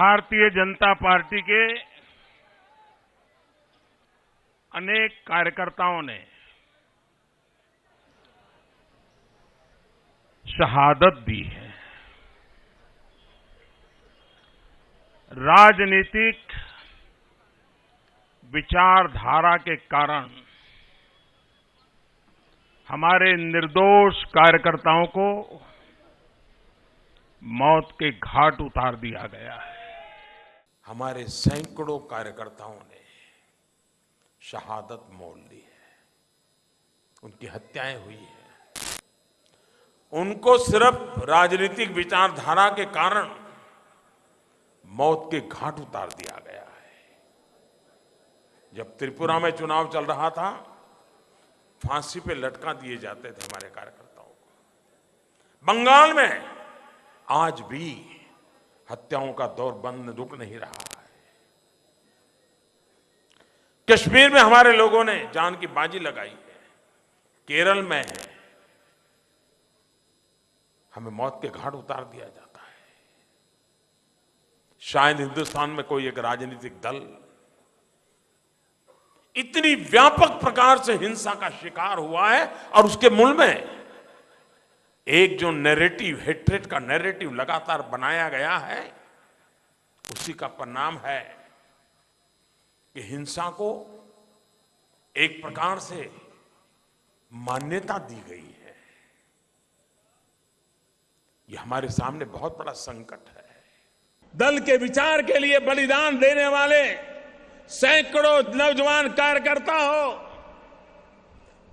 Bharatiya Janata party के अनेक कार्यकर्ताओं ने शहादत दी है। राजनीतिक विचारधारा के कारण हमारे निर्दोष कार्यकर्ताओं को मौत के घाट उतार दिया गया है। हमारे सैकड़ों कार्यकर्ताओं ने शहादत मोल ली है, उनकी हत्याएं हुई हैं। उनको सिर्फ राजनीतिक विचारधारा के कारण मौत के घाट उतार दिया गया है। जब त्रिपुरा में चुनाव चल रहा था, फांसी पे लटका दिए जाते थे हमारे कार्यकर्ताओं को। बंगाल में आज भी हत्याओं का दौर बंद रुक नहीं रहा है। कश्मीर में हमारे लोगों ने जान की बाजी लगाई है। केरल में हमें मौत के घाट उतार दिया जाता है। शायद हिंदुस्तान में कोई एक राजनीतिक दल इतनी व्यापक प्रकार से हिंसा का शिकार हुआ है और उसके मूल में एक जो नैरेटिव, हेट्रेट का नैरेटिव लगातार बनाया गया है, उसी का परिणाम है कि हिंसा को एक प्रकार से मान्यता दी गई है। यह हमारे सामने बहुत बड़ा संकट है। दल के विचार के लिए बलिदान देने वाले सैकड़ों नौजवान कार्यकर्ता हो,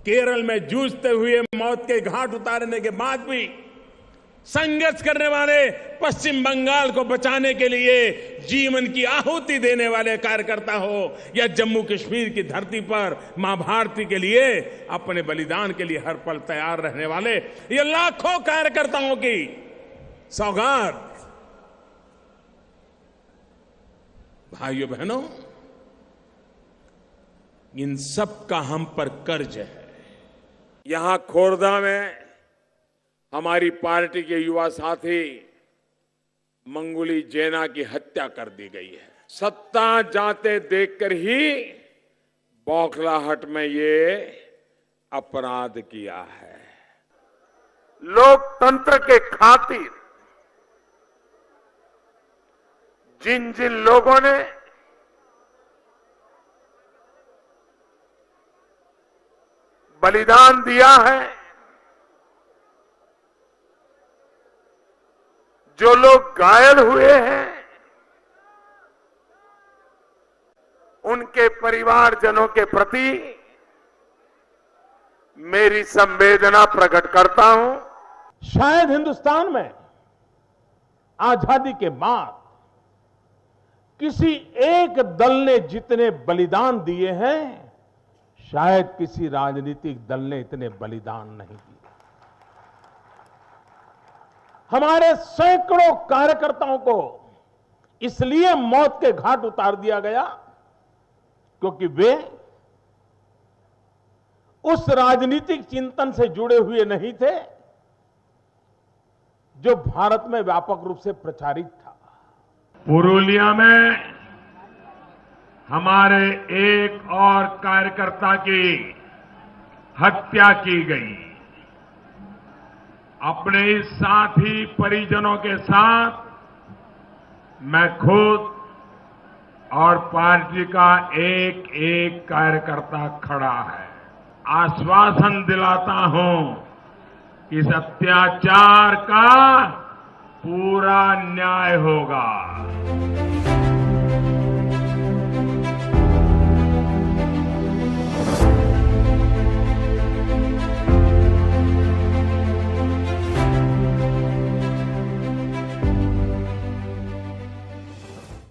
केरल में जूझते हुए मौत के घाट उतारने के बाद भी संघर्ष करने वाले, पश्चिम बंगाल को बचाने के लिए जीवन की आहुति देने वाले कार्यकर्ता हो, या जम्मू कश्मीर की धरती पर मां भारती के लिए अपने बलिदान के लिए हर पल तैयार रहने वाले ये लाखों कार्यकर्ताओं की सौगात। भाइयों बहनों, इन सब का हम पर कर्ज है। यहां खोरदा में हमारी पार्टी के युवा साथी मंगुली जैना की हत्या कर दी गई है। सत्ता जाते देखकर ही बौखलाहट में ये अपराध किया है। लोकतंत्र के खातिर जिन जिन लोगों ने बलिदान दिया है, जो लोग घायल हुए हैं, उनके परिवारजनों के प्रति मेरी संवेदना प्रकट करता हूं। शायद हिंदुस्तान में आजादी के बाद किसी एक दल ने जितने बलिदान दिए हैं, शायद किसी राजनीतिक दल ने इतने बलिदान नहीं दिए। हमारे सैकड़ों कार्यकर्ताओं को इसलिए मौत के घाट उतार दिया गया क्योंकि वे उस राजनीतिक चिंतन से जुड़े हुए नहीं थे जो भारत में व्यापक रूप से प्रचारित था। पुरुलिया में हमारे एक और कार्यकर्ता की हत्या की गई। अपने इस साथी परिजनों के साथ मैं खुद और पार्टी का एक एक कार्यकर्ता खड़ा है। आश्वासन दिलाता हूं कि इस अत्याचार का पूरा न्याय होगा।